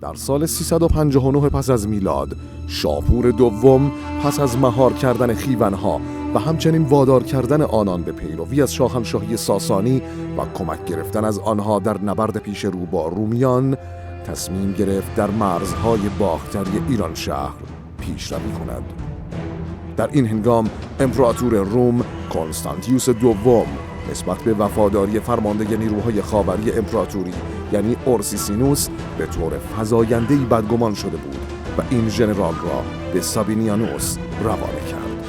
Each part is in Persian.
در سال 359 پس از میلاد، شاپور دوم پس از مهار کردن خیونها و همچنین وادار کردن آنان به پیروی از شاهنشاهی ساسانی و کمک گرفتن از آنها در نبرد پیش رو با رومیان، تصمیم گرفت در مرزهای باختری ایران شهر پیشروی کند. در این هنگام امپراتور روم کنستانتیوس دوم نسبت به وفاداری فرمانده نیروهای خاوری امپراتوری یعنی اورسیسینوس به طور فزاینده‌ای بدگمان شده بود و این ژنرال را به سابینیانوس روانه کرد.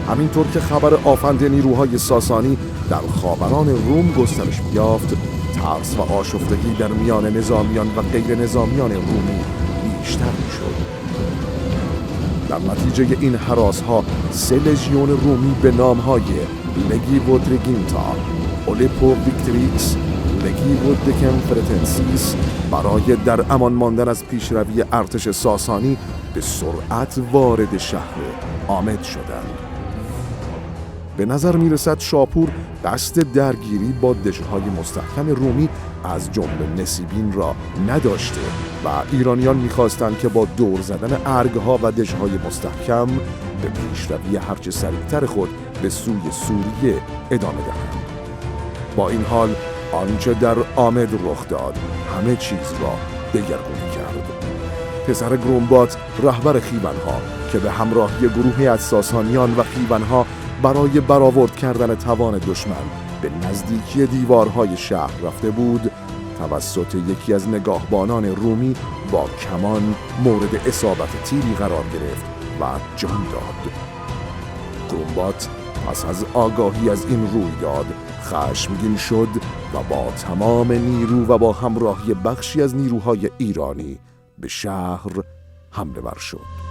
همینطور که خبر آفند نیروهای ساسانی در خاوران روم گسترش یافت، ترس و آشفتگی در میان نظامیان و غیر نظامیان رومی بیشتر می‌شد. در نتیجه این هراس‌ها 3 لژیون رومی به نام‌های لگیو تریگینتا، اولیپو ویکتریکس، لگیو دکم فرتنسیس برای در امان ماندن از پیشروی ارتش ساسانی به سرعت وارد شهر آمد شدند. به نظر میرسد شاپور دست درگیری با دژهای مستحکم رومی از جمله نسیبین را نداشته و ایرانیان می‌خواستند که با دور زدن ارگ‌ها و دژهای مستحکم به پیشروی هرچه سریعتر خود به سوی سوریه ادامه دهند. با این حال آنچه در آمد رخ داد همه چیز را دگرگون کرد. پسر گرومبات رهبر خیونها که به همراهی گروهی از ساسانیان و خیونها برای برآورد کردن توان دشمن به نزدیکی دیوارهای شهر رفته بود، توسط یکی از نگاهبانان رومی با کمان مورد اصابت تیری قرار گرفت و جان داد. گرومبات پس از آگاهی از این رویداد خشمگین شد و با تمام نیرو و با همراهی بخشی از نیروهای ایرانی به شهر حمله ور شد.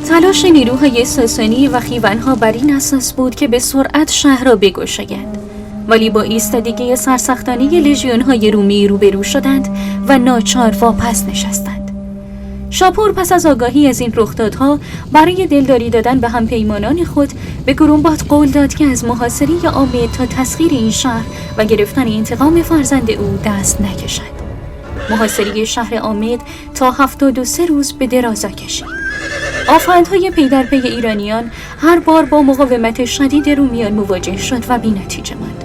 تلاش نیروهای ساسانی و خیونها بر این اساس بود که به سرعت شهر را بگشایند، ولی با ایستادگی سرسختانه لژیون‌های رومی روبرو شدند و ناچار واپس نشستند. شاپور پس از آگاهی از این رخدادها برای دلداری دادن به همپیمانان خود به گرومبات قول داد که از محاصره آمد تا تسخیر این شهر و گرفتن انتقام فرزند او دست نکشد. محاصره شهر آمد تا 73 روز به درازا کشید. آفندهای پی در پی ایرانیان هر بار با مقاومت شدید رومیان مواجه شد و بی‌نتیجه ماند.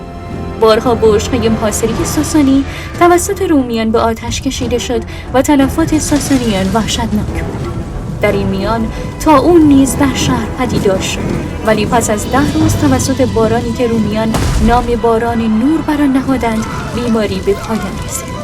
بارها برج‌های محاصره ساسانی توسط رومیان به آتش کشیده شد و تلفات ساسانیان وحشتناک بود. در این میان طاعون نیز در شهر پدیدار شد، ولی پس از 10 روز توسط بارانی که رومیان نام باران نور بر آن نهادند، بیماری به پایان رسید.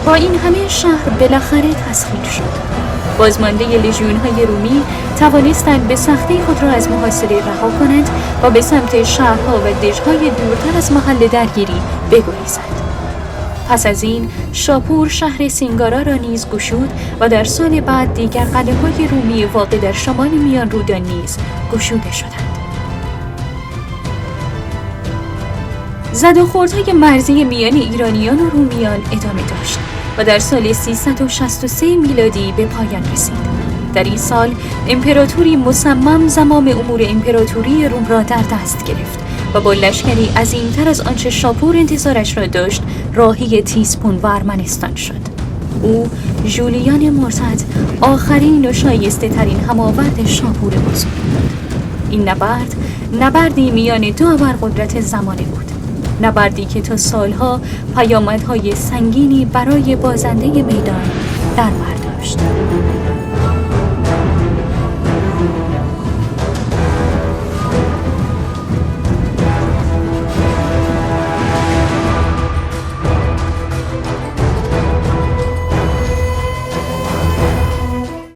با این همه شهر بالاخره تسخیر شد. بازمانده لژیون‌های رومی توانستند به سختی خود را از محاصره رها کنند و به سمت شهرها و دژهای دورتر از محل درگیری بگریزند. پس از این شاپور شهر سینگارا را نیز گشود و در سال بعد دیگر قلعه‌های رومی واقع در شمال میان رودان نیز گشوده شدند. زد و خوردهای مرزی میان ایرانیان و رومیان ادامه داشت و در سال 363 میلادی به پایان رسید. در این سال امپراتوری مصمم زمام امور امپراتوری روم را در دست گرفت و با لشکری عظیم‌تر از آنچه شاپور انتظارش را داشت راهی تیسپون و ارمنستان شد. او ژولیان مرتد آخرین و شایسته ترین هماورد شاپور بزرگ بود. این نبردی میان دو ابرقدرت زمانه بود، نبردی که تا سالها پیامدهای سنگینی برای بازنده میدان در بر داشت.